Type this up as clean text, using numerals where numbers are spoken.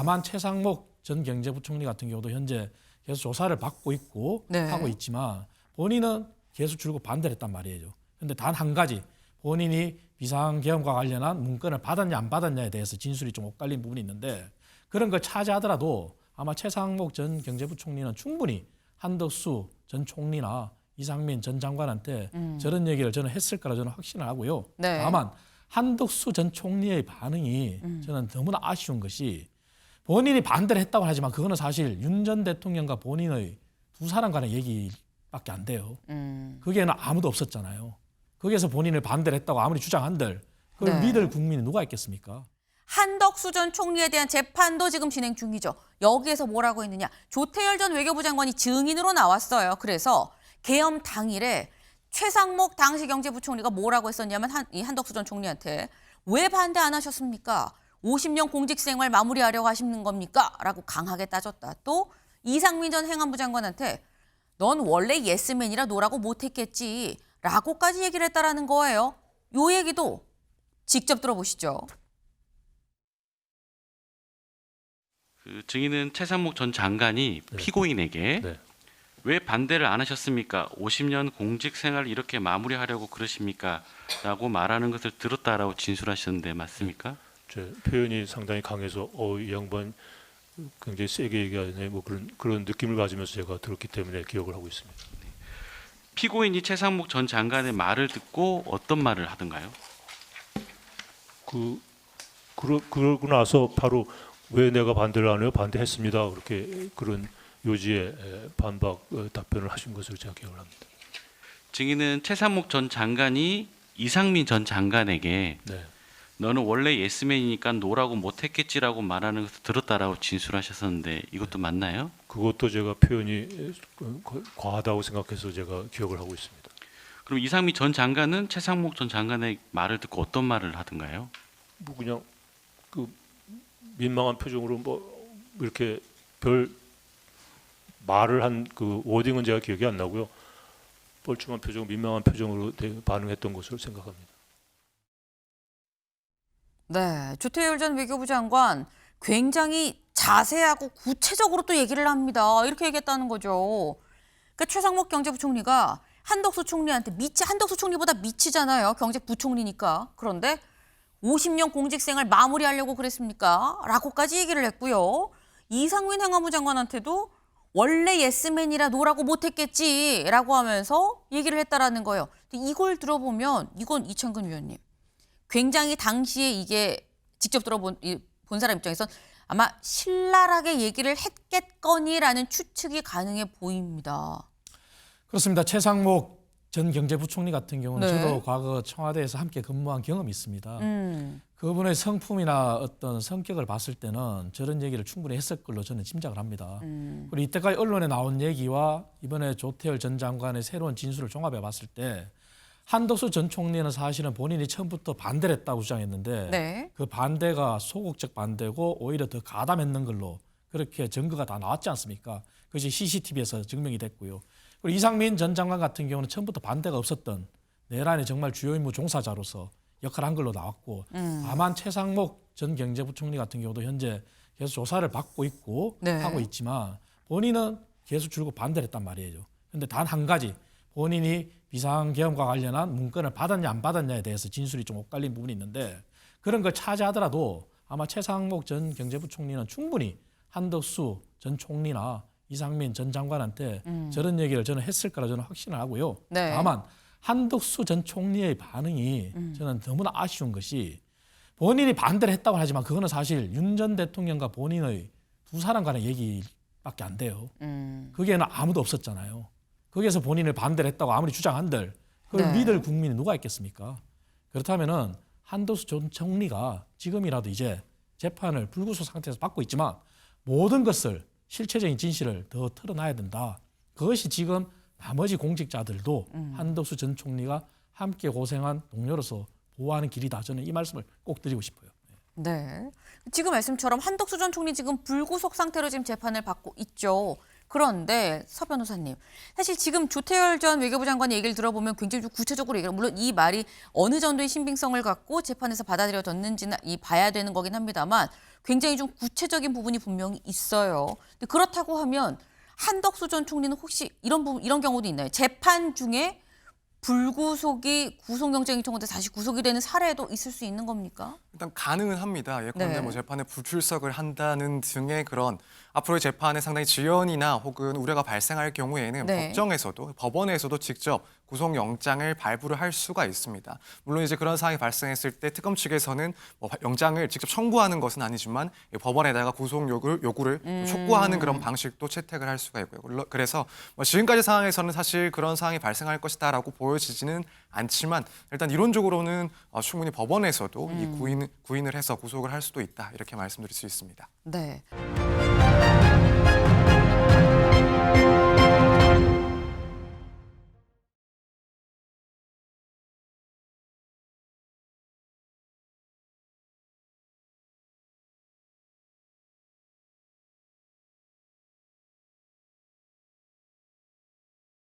다만 최상목 전 경제부총리 같은 경우도 현재 계속 조사를 받고 있고 네. 하고 있지만 본인은 계속 줄곧 반대를 했단 말이에요. 그런데 단 한 가지 본인이 비상계엄과 관련한 문건을 받았냐 안 받았냐에 대해서 진술이 좀 엇갈린 부분이 있는데 그런 걸 차지하더라도 아마 최상목 전 경제부총리는 충분히 한덕수 전 총리나 이상민 전 장관한테 저런 얘기를 저는 했을 거라 저는 확신을 하고요. 네. 다만 한덕수 전 총리의 반응이 저는 너무나 아쉬운 것이 본인이 반대를 했다고 하지만 그거는 사실 윤 전 대통령과 본인의 두 사람 간의 얘기밖에 안 돼요. 거기에는 아무도 없었잖아요. 거기에서 본인을 반대를 했다고 아무리 주장한들 그걸 네. 믿을 국민이 누가 있겠습니까? 한덕수 전 총리에 대한 재판도 지금 진행 중이죠. 여기에서 뭐라고 했느냐. 조태열 전 외교부 장관이 증인으로 나왔어요. 그래서 계엄 당일에 최상목 당시 경제부총리가 뭐라고 했었냐면 이 한덕수 전 총리한테 왜 반대 안 하셨습니까? 50년 공직생활 마무리하려고 하시는 겁니까? 라고 강하게 따졌다. 또 이상민 전 행안부 장관한테 넌 원래 예스맨이라 노라고 못했겠지 라고까지 얘기를 했다라는 거예요. 요 얘기도 직접 들어보시죠. 그 증인은 최상목 전 장관이 네. 피고인에게 네. 왜 반대를 안 하셨습니까? 50년 공직 생활 이렇게 마무리하려고 그러십니까? 라고 말하는 것을 들었다라고 진술하셨는데 맞습니까? 제 표현이 상당히 강해서 이 양반 굉장히 세게 얘기하네 뭐 그런 느낌을 가지면서 제가 들었기 때문에 기억을 하고 있습니다. 피고인이 최상목 전 장관의 말을 듣고 어떤 말을 하던가요? 그러고 나서 바로 왜 내가 반대를 안 해요? 반대했습니다. 그렇게 그런 요지의 반박 답변을 하신 것으로 제가 기억을 합니다. 증인은 최상목 전 장관이 이상민 전 장관에게 네. 너는 원래 예스맨이니까 노라고 못했겠지라고 말하는 것을 들었다라고 진술하셨었는데 이것도 맞나요? 그것도 제가 표현이 과하다고 생각해서 제가 기억을 하고 있습니다. 그럼 이상민 전 장관은 최상목 전 장관의 말을 듣고 어떤 말을 하던가요? 뭐 그냥 그 민망한 표정으로 뭐 이렇게 별 말을 한 그 워딩은 제가 기억이 안 나고요. 뻘쭘한 표정, 민망한 표정으로 반응했던 것으로 생각합니다. 네, 조태열 전 외교부 장관 굉장히 자세하고 구체적으로 또 얘기를 합니다. 이렇게 얘기했다는 거죠. 그러니까 최상목 경제부총리가 한덕수 총리한테 한덕수 총리보다 미치잖아요. 경제부총리니까. 그런데 50년 공직생활 마무리하려고 그랬습니까? 라고까지 얘기를 했고요. 이상민 행안부 장관한테도 원래 예스맨이라 노라고 못했겠지 라고 하면서 얘기를 했다라는 거예요. 근데 이걸 들어보면 이건 이창근 위원님. 굉장히 당시에 이게 직접 본 사람 입장에선 아마 신랄하게 얘기를 했겠거니라는 추측이 가능해 보입니다. 그렇습니다. 최상목 전 경제부총리 같은 경우는 네. 저도 과거 청와대에서 함께 근무한 경험이 있습니다. 그분의 성품이나 어떤 성격을 봤을 때는 저런 얘기를 충분히 했을 걸로 저는 짐작을 합니다. 그리고 이때까지 언론에 나온 얘기와 이번에 조태열 전 장관의 새로운 진술을 종합해 봤을 때 한덕수 전 총리는 사실은 본인이 처음부터 반대를 했다고 주장했는데 네. 그 반대가 소극적 반대고 오히려 더 가담했는 걸로 그렇게 증거가 다 나왔지 않습니까? 그것이 CCTV에서 증명이 됐고요. 그리고 이상민 전 장관 같은 경우는 처음부터 반대가 없었던 내란의 정말 주요 임무 종사자로서 역할을 한 걸로 나왔고 다만 최상목 전 경제부총리 같은 경우도 현재 계속 조사를 받고 있고 네. 하고 있지만 본인은 계속 줄곧 반대를 했단 말이에요. 그런데 단 한 가지 본인이 비상계엄과 관련한 문건을 받았냐 안 받았냐에 대해서 진술이 좀 엇갈린 부분이 있는데 그런 걸 차지하더라도 아마 최상목 전 경제부총리는 충분히 한덕수 전 총리나 이상민 전 장관한테 저런 얘기를 저는 했을 거라 저는 확신을 하고요. 네. 다만 한덕수 전 총리의 반응이 저는 너무나 아쉬운 것이 본인이 반대를 했다고 하지만 그거는 사실 윤 전 대통령과 본인의 두 사람 간의 얘기밖에 안 돼요. 거기에는 아무도 없었잖아요. 거기에서 본인을 반대를 했다고 아무리 주장한들 그걸 네. 믿을 국민이 누가 있겠습니까? 그렇다면은 한덕수 전 총리가 지금이라도 이제 재판을 불구속 상태에서 받고 있지만 모든 것을 실체적인 진실을 더 털어놔야 된다. 그것이 지금 나머지 공직자들도 한덕수 전 총리가 함께 고생한 동료로서 보호하는 길이다. 저는 이 말씀을 꼭 드리고 싶어요. 네. 지금 말씀처럼 한덕수 전 총리 지금 불구속 상태로 지금 재판을 받고 있죠. 그런데 서 변호사님, 사실 지금 조태열 전 외교부 장관의 얘기를 들어보면 굉장히 좀 구체적으로 얘기를, 물론 이 말이 어느 정도의 신빙성을 갖고 재판에서 받아들여졌는지는 봐야 되는 거긴 합니다만 굉장히 좀 구체적인 부분이 분명히 있어요. 근데 그렇다고 하면 한덕수 전 총리는 혹시 이런 경우도 있나요? 재판 중에 불구속이 구속영장이 청구돼 다시 구속이 되는 사례도 있을 수 있는 겁니까? 일단 가능은 합니다. 예컨대 네. 뭐 재판에 불출석을 한다는 등의 그런 앞으로의 재판에 상당히 지연이나 혹은 우려가 발생할 경우에는 네. 법정에서도 법원에서도 직접 구속영장을 발부를 할 수가 있습니다. 물론 이제 그런 상황이 발생했을 때 특검 측에서는 뭐 영장을 직접 청구하는 것은 아니지만 법원에다가 구속 요구를 촉구하는 그런 방식도 채택을 할 수가 있고요. 그래서 뭐 지금까지 상황에서는 사실 그런 상황이 발생할 것이다라고 보여지지는 않지만 일단 이론적으로는 충분히 법원에서도 이 구인을 해서 구속을 할 수도 있다 이렇게 말씀드릴 수 있습니다. 네.